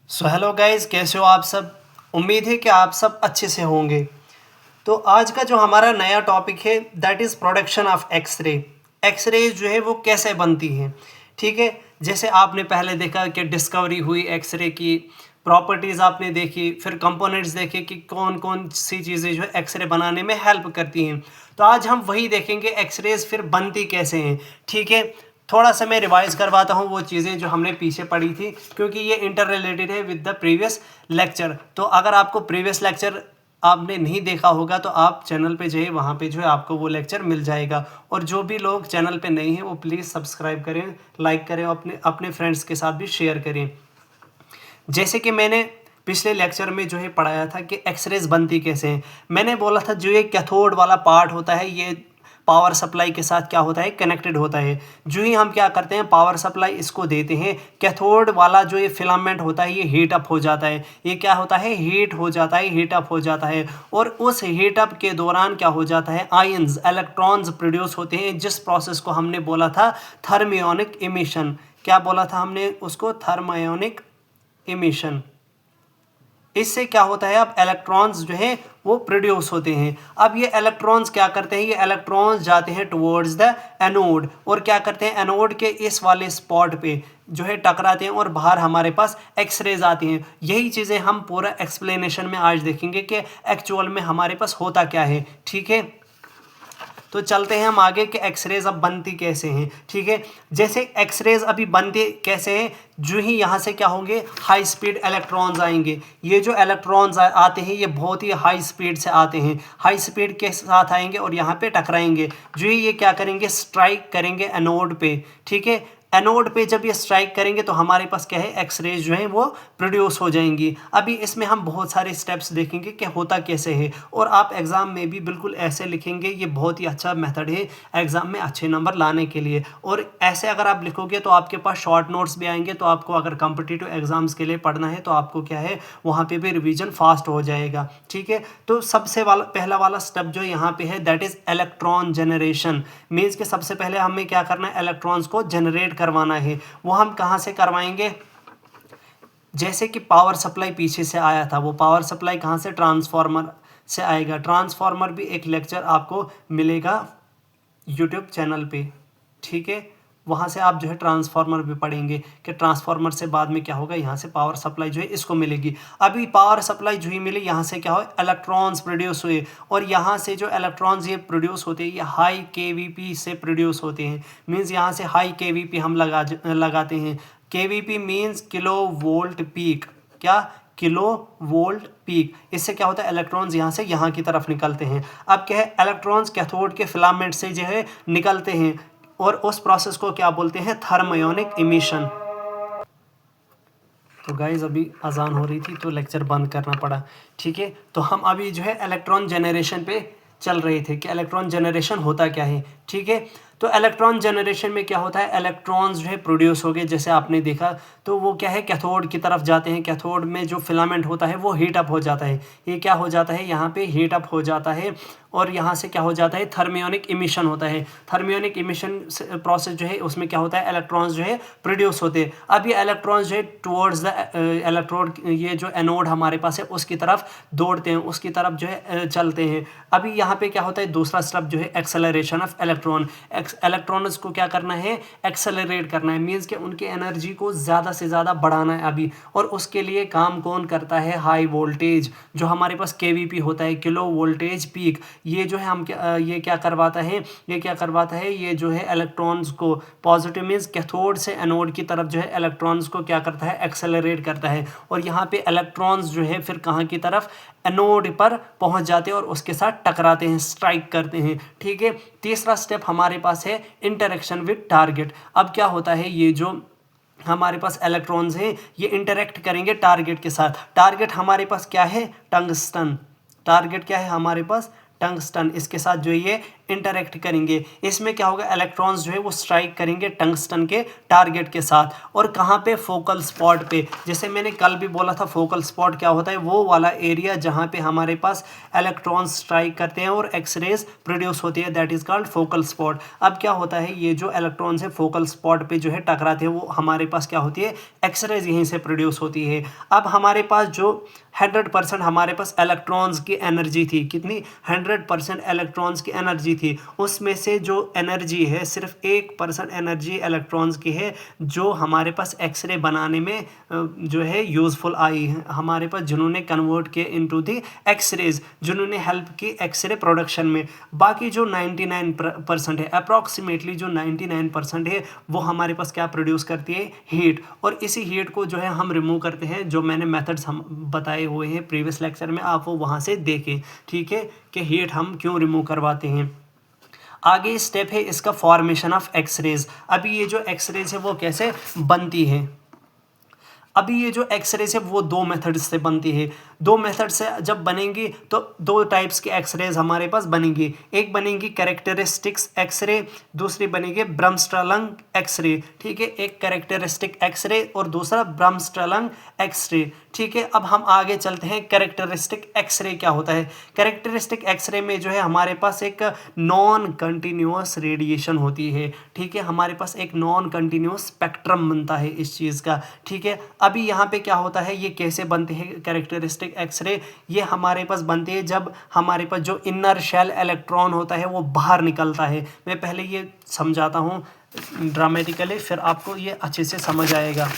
So hello guys, कैसे हो आप सब। उम्मीद है कि आप सब अच्छे से होंगे। तो आज का जो हमारा नया टॉपिक है that is production of X-ray. X-ray जो है वो कैसे बनती है। ठीक है, जैसे आपने पहले देखा कि डिस्कवरी हुई एक्सरे की, प्रॉपर्टीज़ आपने देखी, फिर कंपोनेंट्स देखे कि कौन कौन सी चीज़ें जो है एक्सरे बनाने में हेल्प करती हैं। तो आज हम वही देखेंगे एक्सरेज फिर बनती कैसे हैं। ठीक है, थोड़ा सा मैं रिवाइज करवाता हूँ वो चीज़ें जो हमने पीछे पढ़ी थी, क्योंकि ये इंटर रिलेटेड है विद द प्रीवियस लेक्चर। तो अगर आपको प्रीवियस लेक्चर आपने नहीं देखा होगा तो आप चैनल पे जाइए, वहाँ पे जो है आपको वो लेक्चर मिल जाएगा। और जो भी लोग चैनल पे नहीं हैं वो प्लीज़ सब्सक्राइब करें, लाइक करें, अपने अपने फ्रेंड्स के साथ भी शेयर करें। जैसे कि मैंने पिछले लेक्चर में जो है पढ़ाया था कि एक्सरेज बनती कैसे हैं। मैंने बोला था जो ये कैथोड वाला पार्ट होता है ये पावर सप्लाई के साथ क्या होता है, कनेक्टेड होता है। जो ही हम क्या करते हैं, पावर सप्लाई इसको देते हैं, कैथोड वाला जो ये फिलामेंट होता है ये हीट अप हो जाता है। ये क्या होता है, हीट हो जाता है, हीट अप हो जाता है। और उस हीट अप के दौरान क्या हो जाता है, आयंस, इलेक्ट्रॉन्स प्रोड्यूस होते हैं, जिस प्रोसेस को हमने बोला था थर्मियोनिक इमिशन। क्या बोला था हमने उसको, थर्मियोनिक इमिशन। इससे क्या होता है, अब इलेक्ट्रॉन्स जो है वो प्रोड्यूस होते हैं। अब ये इलेक्ट्रॉन्स क्या करते हैं, ये इलेक्ट्रॉन्स जाते हैं टुवर्ड्स द एनोड, और क्या करते हैं, एनोड के इस वाले स्पॉट पे जो है टकराते हैं और बाहर हमारे पास एक्सरेज आती हैं। यही चीज़ें हम पूरा एक्सप्लेनेशन में आज देखेंगे कि एक्चुअल में हमारे पास होता क्या है। ठीक है, तो चलते हैं हम आगे कि एक्सरेज अब बनती कैसे हैं। ठीक है, जैसे एक्सरेज अभी बनती कैसे हैं, जो ही यहाँ से क्या होंगे, हाई स्पीड इलेक्ट्रॉन्स आएंगे। ये जो इलेक्ट्रॉन्स आते हैं ये बहुत ही हाई स्पीड से आते हैं, हाई स्पीड के साथ आएंगे और यहाँ पे टकराएंगे। जो ही ये क्या करेंगे, स्ट्राइक करेंगे एनोड पे। ठीक है, एनोड पे जब ये स्ट्राइक करेंगे तो हमारे पास क्या है, एक्सरेज जो है वो प्रोड्यूस हो जाएंगी। अभी इसमें हम बहुत सारे स्टेप्स देखेंगे कि होता कैसे है, और आप एग्ज़ाम में भी बिल्कुल ऐसे लिखेंगे। ये बहुत ही अच्छा मेथड है एग्ज़ाम में अच्छे नंबर लाने के लिए। और ऐसे अगर आप लिखोगे तो आपके पास शॉर्ट नोट्स भी आएंगे, तो आपको अगर कॉम्पिटिटिव एग्ज़ाम्स के लिए पढ़ना है तो आपको क्या है, वहाँ पे भी रिवीजन फास्ट हो जाएगा। ठीक है, तो सबसे पहला वाला स्टेप जो यहाँ पे है that is electron generation. Means कि सबसे पहले हमें क्या करना है, इलेक्ट्रॉन्स को जनरेट करवाना है। वो हम कहाँ से करवाएंगे, जैसे कि पावर सप्लाई पीछे से आया था, वो पावर सप्लाई कहाँ से, ट्रांसफार्मर से आएगा। ट्रांसफार्मर भी एक लेक्चर आपको मिलेगा यूट्यूब चैनल पे। ठीक है, वहाँ से आप जो है ट्रांसफार्मर भी पढ़ेंगे कि ट्रांसफार्मर से बाद में क्या होगा, यहाँ से पावर सप्लाई जो है इसको मिलेगी। अभी पावर सप्लाई जो ही मिली, यहाँ से क्या हो, इलेक्ट्रॉन्स प्रोड्यूस हुए, और यहाँ से जो इलेक्ट्रॉन्स ये प्रोड्यूस होते हैं ये हाई केवीपी से प्रोड्यूस होते हैं। मीन्स यहाँ से हाई केवीपी हम लगाते हैं। KVP means kilo volt peak. क्या, किलो वोल्ट पीक। इससे क्या होता है, इलेक्ट्रॉन्स यहाँ से यहाँ की तरफ निकलते हैं। अब क्या है, इलेक्ट्रॉन्स कैथोड के फिलामेंट से जो है निकलते हैं, और उस प्रोसेस को क्या बोलते हैं, थर्मियोनिक इमिशन। तो गाइज अभी अजान हो रही थी तो लेक्चर बंद करना पड़ा। ठीक है, तो हम अभी जो है इलेक्ट्रॉन जनरेशन पे चल रहे थे कि इलेक्ट्रॉन जनरेशन होता क्या है। ठीक है, तो इलेक्ट्रॉन जनरेशन में क्या होता है, इलेक्ट्रॉन्स जो है प्रोड्यूस हो गए, जैसे आपने देखा। तो वो क्या है, कैथोड की तरफ जाते हैं। कैथोड में जो फिलामेंट होता है वो हीट अप हो जाता है। ये क्या हो जाता है, यहाँ पे हीट अप हो जाता है, और यहाँ से क्या हो जाता है, थर्मियोनिक इमिशन होता है। थर्मियोनिक इमिशन प्रोसेस जो है उसमें क्या होता है, इलेक्ट्रॉन्स जो है प्रोड्यूस होते हैं। अब ये इलेक्ट्रॉन्स जो है टुवर्ड्स द इलेक्ट्रोड, ये जो एनोड हमारे पास है उसकी तरफ दौड़ते हैं, उसकी तरफ जो है चलते हैं। अभी यहाँ पे क्या होता है, दूसरा स्टेप जो है एक्सेलरेशन ऑफ इलेक्ट्रॉन। इलेक्ट्रॉन्स को क्या करना है, एक्सेलरेट करना है। मीन्स कि उनकी एनर्जी को ज़्यादा से ज़्यादा बढ़ाना है अभी, और उसके लिए काम कौन करता है, हाई वोल्टेज जो हमारे पास केवीपी होता है, किलो वोल्टेज पीक। ये जो है हम ये क्या करवाता है, ये क्या करवाता है, ये जो है इलेक्ट्रॉन्स को, पॉजिटिव मीन्स कैथोड से एनोड की तरफ जो है इलेक्ट्रॉन्स को क्या करता है, एक्सेलरेट करता है। और यहाँ पे इलेक्ट्रॉन्स जो है फिर कहाँ की तरफ, एनोड पर पहुंच जाते हैं और उसके साथ टकराते हैं, स्ट्राइक करते हैं। ठीक है, तीसरा स्टेप हमारे पास है इंटरेक्शन विद टारगेट। अब क्या होता है, ये जो हमारे पास इलेक्ट्रॉन्स हैं ये इंटरेक्ट करेंगे टारगेट के साथ। टारगेट हमारे पास क्या है, टंगस्टन। टारगेट क्या है हमारे पास, टंगस्टन। इसके साथ जो ये इंटरेक्ट करेंगे। इसमें क्या होगा, इलेक्ट्रॉन्स जो है वो स्ट्राइक करेंगे टंगस्टन के टारगेट के साथ। और कहाँ पे, फोकल स्पॉट पे। जैसे मैंने कल भी बोला था, फोकल स्पॉट क्या होता है, वो वाला एरिया जहाँ पे हमारे पास इलेक्ट्रॉन्स स्ट्राइक करते हैं और एक्सरेज प्रोड्यूस होती है, that is called focal spot. अब क्या होता है, ये जो इलेक्ट्रॉन्स है फोकल स्पॉट पे जो है टकराते हैं, वो हमारे पास क्या होती है, एक्सरेज यहीं से प्रोड्यूस होती है। अब हमारे पास जो 100% हमारे पास इलेक्ट्रॉन्स की एनर्जी थी, कितनी, 100% इलेक्ट्रॉन्स की एनर्जी थी, उसमें से जो एनर्जी है सिर्फ 1% एनर्जी इलेक्ट्रॉन्स की है जो हमारे पास एक्सरे बनाने में जो है यूज़फुल आई है हमारे पास, जिन्होंने कन्वर्ट किए इनटू दी एक्सरेज, जिन्होंने हेल्प की एक्सरे प्रोडक्शन में। बाकी जो 99% है, अप्रॉक्सीमेटली जो 99% है, वो हमारे पास क्या प्रोड्यूस करती है, हीट। और इसी हीट को जो है हम रिमूव करते हैं, जो मैंने मेथड्स हम बताए हुए हैं प्रीवियस लेक्चर में, आप वो वहाँ से देखें, ठीक है, कि हीट हम क्यों रिमूव करवाते हैं। आगे स्टेप है इसका, फॉर्मेशन ऑफ एक्सरेज। अभी ये जो एक्सरेज है वो कैसे बनती है। अभी ये जो एक्सरेज है वो दो मेथड से बनती है। दो मेथड से जब बनेंगी तो दो टाइप्स के एक्सरेज हमारे पास बनेंगी। एक बनेगी कैरेक्टरिस्टिक्स एक्सरे, दूसरी बनेगी ब्रह्मस्ट्रलंग एक्सरे, ठीक है। एक कैरेक्टरिस्टिक एक्सरे और दूसरा ब्रह्मस्ट्रलंग एक्सरे, ठीक है। अब हम आगे चलते हैं, कैरेक्टरिस्टिक एक्सरे क्या होता है। कैरेक्टरिस्टिक एक्सरे में जो है हमारे पास एक नॉन कंटिन्यूअस रेडिएशन होती है, ठीक है। हमारे पास एक नॉन कंटिन्यूअस स्पेक्ट्रम बनता है इस चीज़ का, ठीक है। अभी यहाँ पे क्या होता है, ये कैसे बनते हैं कैरेक्टरिस्टिक एक्सरे, ये हमारे पास बनते हैं जब हमारे पास जो इनर शेल इलेक्ट्रॉन होता है वो बाहर निकलता है। मैं पहले ये समझाता हूँ ड्रामेटिकली, फिर आपको ये अच्छे से समझ आएगा।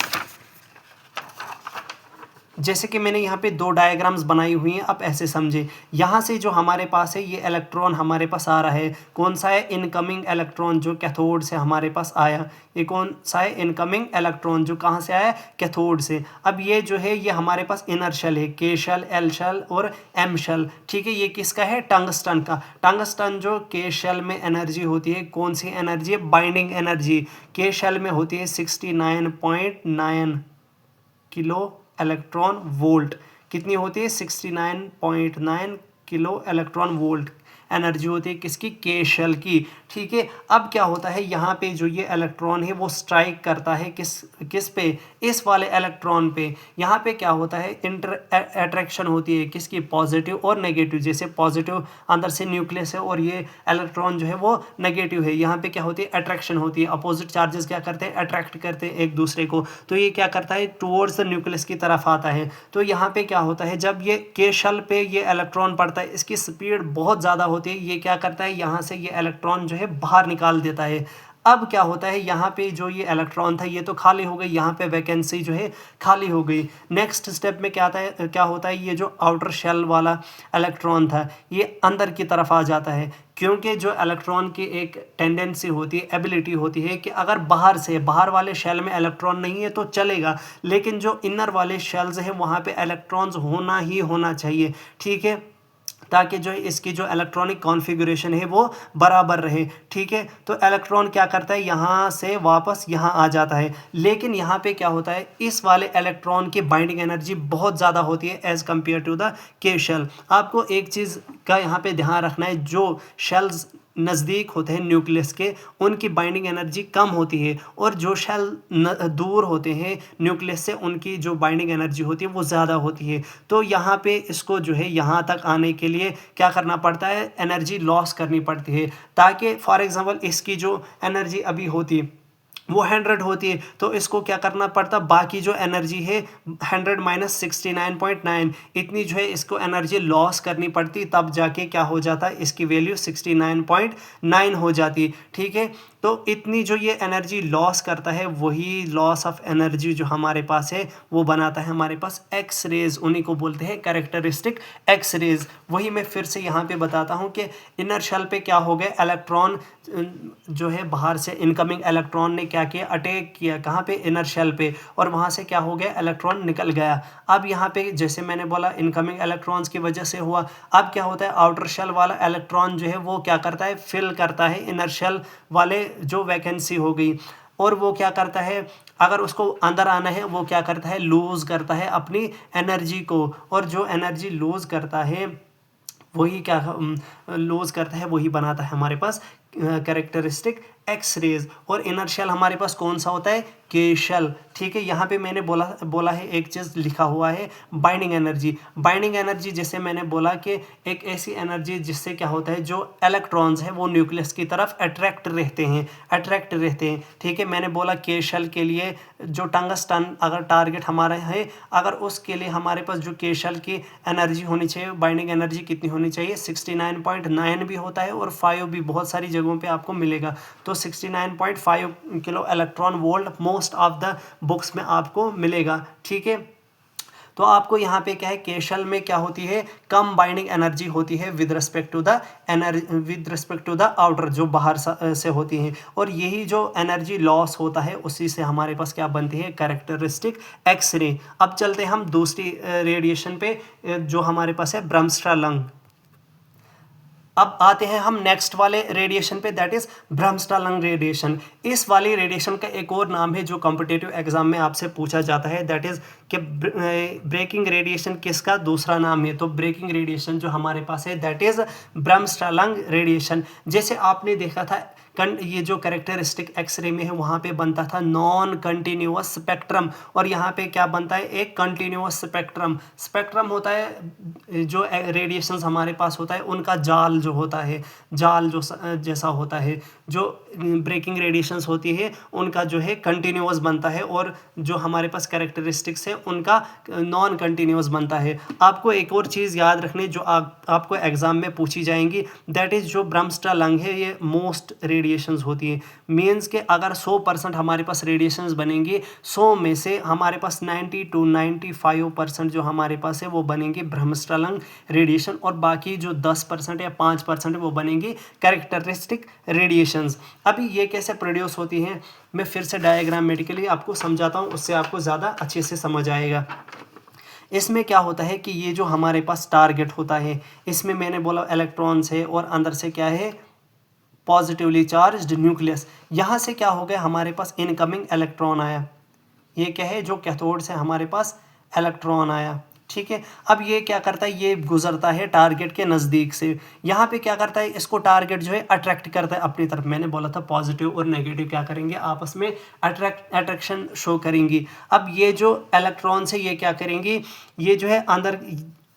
जैसे कि मैंने यहाँ पे दो डायग्राम्स बनाई हुई हैं, आप ऐसे समझे। यहाँ से जो हमारे पास है ये इलेक्ट्रॉन हमारे पास आ रहा है, कौन सा है, इनकमिंग इलेक्ट्रॉन जो कैथोड से हमारे पास आया। ये कौन सा है, इनकमिंग इलेक्ट्रॉन जो कहाँ से आया, कैथोड से। अब ये जो है ये हमारे पास इनर शेल है, के शेल, एल शेल और एम शेल, ठीक है। ये किसका है, टंगस्टन का। टंगस्टन जो के शेल में एनर्जी होती है, कौन सी एनर्जी है, बाइंडिंग एनर्जी, के शेल में होती है 69.9 किलो इलेक्ट्रॉन वोल्ट। कितनी होती है, 69.9 किलो इलेक्ट्रॉन वोल्ट एनर्जी होती है किसकी, के शेल की, ठीक है। अब क्या होता है, यहाँ पे जो ये इलेक्ट्रॉन है वो स्ट्राइक करता है किस पे, इस वाले इलेक्ट्रॉन पे। यहाँ पे क्या होता है, इंटर अट्रैक्शन होती है किसकी, पॉजिटिव और नेगेटिव। जैसे पॉजिटिव अंदर से न्यूक्लियस है और ये इलेक्ट्रॉन जो है वो नेगेटिव है, यहाँ पे क्या होती है, अट्रैक्शन होती है। अपोजिट चार्जेस क्या करते हैं, अट्रैक्ट करते हैं एक दूसरे को, तो ये क्या करता है, टुवर्ड्स द न्यूक्लियस की तरफ आता है। तो यहाँ पे क्या होता है, जब ये के शेल पे ये इलेक्ट्रॉन पड़ता है, इसकी स्पीड बहुत ज़्यादा होती है, ये क्या करता है, यहाँ से ये इलेक्ट्रॉन जो है बाहर निकाल देता है। अब क्या होता है, यहाँ पे जो ये इलेक्ट्रॉन था ये तो खाली हो गई, यहाँ पे वैकेंसी जो है खाली हो गई। नेक्स्ट स्टेप में क्या होता है, ये जो आउटर शेल वाला इलेक्ट्रॉन था ये अंदर की तरफ आ जाता है, क्योंकि जो इलेक्ट्रॉन की एक टेंडेंसी होती है, एबिलिटी होती है कि अगर बाहर वाले शेल में इलेक्ट्रॉन नहीं है तो चलेगा, लेकिन जो इनर वाले शेल्स हैं वहाँ पे इलेक्ट्रॉन्स होना ही होना चाहिए, ठीक है, ताकि जो इसकी जो इलेक्ट्रॉनिक कॉन्फ़िगरेशन है वो बराबर रहे, ठीक है। तो इलेक्ट्रॉन क्या करता है, यहाँ से वापस यहाँ आ जाता है, लेकिन यहाँ पे क्या होता है, इस वाले इलेक्ट्रॉन की बाइंडिंग एनर्जी बहुत ज़्यादा होती है एज़ कम्पेयर टू द के शेल। आपको एक चीज़ का यहाँ पे ध्यान रखना है, जो शेल्स नज़दीक होते हैं न्यूक्लियस के उनकी बाइंडिंग एनर्जी कम होती है, और जो शेल दूर होते हैं न्यूक्लियस से उनकी जो बाइंडिंग एनर्जी होती है वो ज़्यादा होती है। तो यहाँ पे इसको जो है यहाँ तक आने के लिए क्या करना पड़ता है, एनर्जी लॉस करनी पड़ती है, ताकि फॉर एग्ज़ाम्पल इसकी जो एनर्जी अभी होती वो 100 होती है, तो इसको क्या करना पड़ता, बाकी जो एनर्जी है 100 माइनस 69.9 इतनी जो है इसको एनर्जी लॉस करनी पड़ती, तब जाके क्या हो जाता है, इसकी वैल्यू 69.9 हो जाती, ठीक है। तो इतनी जो ये एनर्जी लॉस करता है, वही लॉस ऑफ एनर्जी जो हमारे पास है वो बनाता है हमारे पास एक्स रेज, उन्हीं को बोलते हैं कैरेक्टरिस्टिक एक्स रेज। वही मैं फिर से यहाँ पे बताता हूँ कि इनर शेल पे क्या हो गया, इलेक्ट्रॉन जो है बाहर से इनकमिंग इलेक्ट्रॉन ने क्या किया, अटैक किया कहाँ पे, इनर शेल पे, और वहाँ से क्या हो गया, इलेक्ट्रॉन निकल गया। अब यहाँ पे जैसे मैंने बोला इनकमिंग इलेक्ट्रॉन्स की वजह से हुआ, अब क्या होता है, आउटर शेल वाला इलेक्ट्रॉन जो है वो क्या करता है, फिल करता है इनर शेल वाले जो वैकेंसी हो गई, और वो क्या करता है, अगर उसको अंदर आना है वो क्या करता है, लूज़ करता है अपनी एनर्जी को, और जो एनर्जी लूज़ करता है वही क्या लूज करता है, वही बनाता है हमारे पास कैरेक्टरिस्टिक एक्स रेज। और इनर शेल हमारे पास कौन सा होता है, के शेल। ठीक है, यहाँ पे मैंने बोला है एक चीज़ लिखा हुआ है बाइंडिंग एनर्जी। बाइंडिंग एनर्जी जैसे मैंने बोला कि एक ऐसी एनर्जी जिससे क्या होता है, जो इलेक्ट्रॉन्स हैं वो न्यूक्लियस की तरफ अट्रैक्ट रहते हैं। ठीक है, मैंने बोला के शेल के लिए जो टंगस्टन अगर टारगेट हमारा है, अगर उसके लिए हमारे पास जो के शेल की एनर्जी होनी चाहिए, बाइंडिंग एनर्जी कितनी होनी चाहिए, 69.9 भी होता है और 5 भी बहुत सारी जगहों पे आपको मिलेगा। तो 69.5 kilo electron volt most of the books में आपको मिलेगा। ठीक है, तो आपको यहाँ पे क्या है, के शेल में क्या होती है, कम बाइंडिंग एनर्जी होती है with respect to the outer, जो बाहर से होती है। और यही जो एनर्जी लॉस होता है उसी से हमारे पास क्या बनती है, कैरेक्टरिस्टिक एक्स रे। अब चलते हैं हम दूसरी रेडिएशन पे जो हमारे पास है ब्रह्मस्ट्रा-लंग। अब आते हैं हम नेक्स्ट वाले रेडिएशन पे, दैट इज ब्रह्मस्ट्रा-लंग रेडिएशन। इस वाली रेडिएशन का एक और नाम है जो कॉम्पिटिटिव एग्जाम में आपसे पूछा जाता है, दैट इज कि ब्रेकिंग रेडिएशन किसका दूसरा नाम है। तो ब्रेकिंग रेडिएशन जो हमारे पास है दैट इज ब्रह्मस्ट्रा-लंग रेडिएशन। जैसे आपने देखा था ये जो कैरेक्टरिस्टिक एक्सरे में है वहाँ पे बनता था नॉन कंटिन्यूअस स्पेक्ट्रम, और यहाँ पे क्या बनता है, एक कंटिन्यूअस स्पेक्ट्रम होता है। जो रेडिएशंस हमारे पास होता है उनका जाल जो होता है, जाल जो जैसा होता है, जो ब्रेकिंग रेडिएशंस होती है उनका जो है कंटिन्यूअस बनता है, और जो हमारे पास कैरेक्टरिस्टिक्स है उनका नॉन कंटिन्यूअस बनता है। आपको एक और चीज़ याद रखनी जो आपको एग्जाम में पूछी जाएंगी, दैट इज़ जो ब्रह्मस्ट्रा-लंग है ये मोस्ट रेडिएशंस होती है। मीन्स के अगर 100% हमारे पास रेडिएशंस बनेंगी, 100 में से हमारे पास 90 to 95% जो हमारे पास है वो बनेंगे ब्रह्मस्ट्रा-लंग रेडिएशन, और बाकी जो 10% या 5% वो बनेंगी कैरेक्टरिस्टिक रेडिएशंस। अभी ये कैसे प्रोड्यूस होती हैं मैं फिर से डायग्रामेटिकली आपको समझाता हूँ, उससे आपको ज़्यादा अच्छे से समझ आएगा। इसमें क्या होता है कि ये जो हमारे पास टारगेट होता है, इसमें मैंने बोला इलेक्ट्रॉन्स है और अंदर से क्या है, पॉजिटिवली चार्ज्ड न्यूक्लियस। यहाँ से क्या हो गया, हमारे पास इनकमिंग इलेक्ट्रॉन आया। ये क्या है, जो कैथोड से हमारे पास इलेक्ट्रॉन आया। ठीक है, अब ये क्या करता है, ये गुजरता है टारगेट के नज़दीक से। यहाँ पे क्या करता है, इसको टारगेट जो है अट्रैक्ट करता है अपनी तरफ। मैंने बोला था पॉजिटिव और नेगेटिव क्या करेंगे, आपस में अट्रैक्शन शो करेंगी। अब ये जो इलेक्ट्रॉन्स है ये क्या करेंगी, ये जो है अंदर,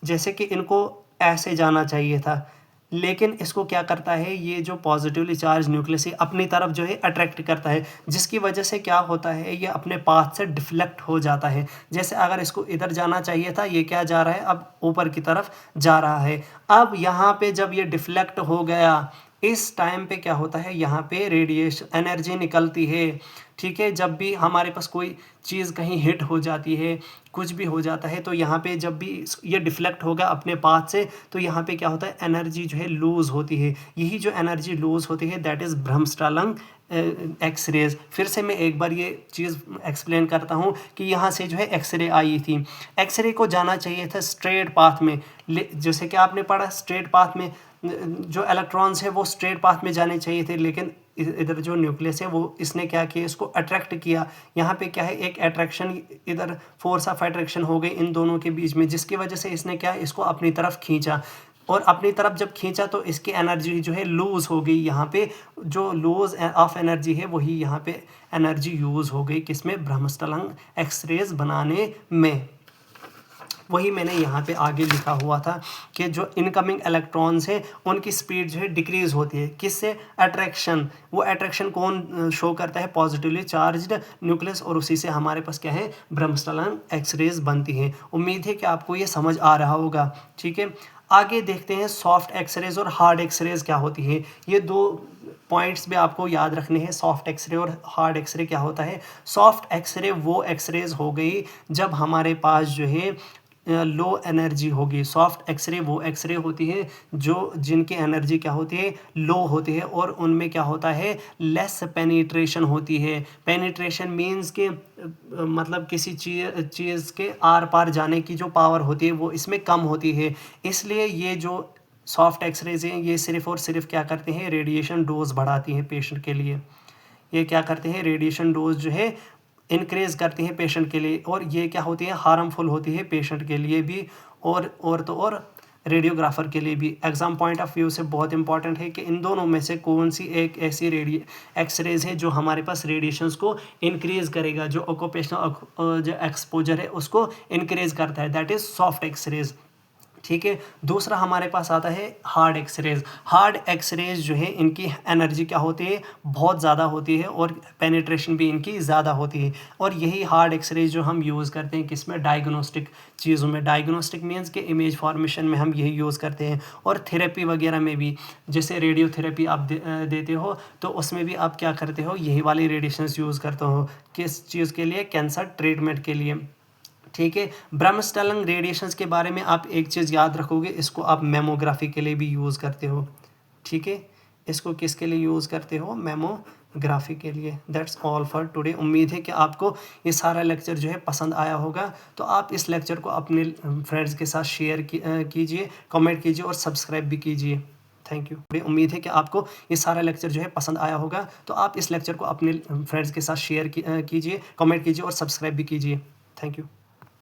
जैसे कि इनको ऐसे जाना चाहिए था, लेकिन इसको क्या करता है, ये जो पॉजिटिवली चार्ज न्यूक्लियस है अपनी तरफ जो है अट्रैक्ट करता है, जिसकी वजह से क्या होता है, ये अपने पाथ से डिफ्लेक्ट हो जाता है। जैसे अगर इसको इधर जाना चाहिए था, ये क्या जा रहा है, अब ऊपर की तरफ जा रहा है। अब यहाँ पे जब ये डिफ्लेक्ट हो गया, इस टाइम पे क्या होता है, यहाँ पे रेडिएशन एनर्जी निकलती है। ठीक है, जब भी हमारे पास कोई चीज़ कहीं हिट हो जाती है, कुछ भी हो जाता है, तो यहाँ पे जब भी ये डिफ्लेक्ट होगा अपने पाथ से, तो यहाँ पे क्या होता है, एनर्जी जो है लूज़ होती है। यही जो एनर्जी लूज़ होती है दैट इज़ ब्रह्मस्ट्रा-लंग एक्स रेज। फिर से मैं एक बार ये चीज़ एक्सप्लेन करता हूँ कि यहाँ से जो है एक्सरे आई थी, एक्सरे को जाना चाहिए था स्ट्रेट पाथ में, जैसे कि आपने पढ़ा स्ट्रेट पाथ में जो इलेक्ट्रॉन्स है वो स्ट्रेट पाथ में जाने चाहिए थे, लेकिन इधर जो न्यूक्लियस है वो इसने क्या किया, इसको अट्रैक्ट किया। यहाँ पे क्या है, एक अट्रैक्शन, इधर फोर्स ऑफ अट्रैक्शन हो गई इन दोनों के बीच में, जिसकी वजह से इसने क्या, इसको अपनी तरफ खींचा, और अपनी तरफ जब खींचा तो इसकी एनर्जी जो है लूज़ हो गई। यहाँ पे जो लूज ऑफ एनर्जी है वही यहाँ पे एनर्जी यूज़ हो गई किसमें, ब्रह्मस्ट्रा-लंग एक्सरेज बनाने में। वही मैंने यहाँ पे आगे लिखा हुआ था कि जो इनकमिंग इलेक्ट्रॉन्स हैं उनकी स्पीड जो है डिक्रीज़ होती है, किससे, अट्रैक्शन। वो अट्रैक्शन कौन शो करता है, पॉजिटिवली चार्ज्ड न्यूक्लियस, और उसी से हमारे पास क्या है, ब्रह्मस्ट्रा-लंग एक्सरेज बनती हैं। उम्मीद है कि आपको ये समझ आ रहा होगा। ठीक है, आगे देखते हैं सॉफ्ट एक्सरेज और हार्ड एक्सरेज क्या होती है। ये दो पॉइंट्स भी आपको याद रखने हैं, सॉफ्ट एक्सरे और हार्ड एक्सरे क्या होता है। सॉफ्ट एक्सरे वो एक्सरेज हो गई जब हमारे पास जो है लो एनर्जी होगी। सॉफ्ट एक्सरे वो एक्सरे होती है जो जिनकी एनर्जी क्या होती है, लो होती है, और उनमें क्या होता है, लेस पेनिट्रेशन होती है। पेनिट्रेशन मीन्स के मतलब किसी चीज़ के आर पार जाने की जो पावर होती है वो इसमें कम होती है। इसलिए ये जो सॉफ्ट एक्सरेज हैं ये सिर्फ़ और सिर्फ क्या करते हैं, रेडिएशन डोज बढ़ाती हैं पेशेंट के लिए। ये क्या करते हैं, रेडिएशन डोज जो है इंक्रीज़ करती हैं पेशेंट के लिए, और ये क्या होती है, हार्मफुल होती है पेशेंट के लिए भी, और तो और रेडियोग्राफर के लिए भी। एग्ज़ाम पॉइंट ऑफ व्यू से बहुत इंपॉर्टेंट है कि इन दोनों में से कौन सी एक ऐसी एक्सरेज है जो हमारे पास रेडिएशंस को इंक्रीज़ करेगा, जो ऑक्यूपेशनल जो एक्सपोजर है उसको इंक्रीज़ करता है, दैट इज़ सॉफ्ट एक्सरेज। ठीक है। दूसरा हमारे पास आता है हार्ड एक्सरेज। हार्ड एक्सरेज जो है इनकी एनर्जी क्या होती है, बहुत ज़्यादा होती है और पेनिट्रेशन भी इनकी ज़्यादा होती है। और यही हार्ड एक्सरेज जो हम यूज़ करते हैं किसमें, डायग्नोस्टिक चीज़ों में। डायग्नोस्टिक मीन्स के इमेज फॉर्मेशन में हम यही यूज़ करते हैं। और थेरेपी वगैरह में भी, जैसे रेडियोथेरेपी आप देते हो तो उसमें भी आप क्या करते हो, यही वाली रेडिएशंस यूज़ करते हो। किस चीज़ के लिए, कैंसर ट्रीटमेंट के लिए। ठीक है। ब्रह्मस्टलिंग रेडिएशंस के बारे में आप एक चीज़ याद रखोगे, इसको आप मेमोग्राफी के लिए भी यूज़ करते हो। ठीक है। इसको किसके लिए यूज़ करते हो, मेमोग्राफी के लिए। That's all for today. उम्मीद है कि आपको ये सारा लेक्चर जो है पसंद आया होगा। तो आप इस लेक्चर को अपने फ्रेंड्स के साथ शेयर कीजिए, कमेंट कीजिए और सब्सक्राइब भी कीजिए। Thank you. उम्मीद है कि आपको ये सारा लेक्चर जो है पसंद आया होगा। तो आप इस लेक्चर को अपने फ्रेंड्स के साथ शेयर कीजिए, कमेंट कीजिए और सब्सक्राइब भी कीजिए। Thank you.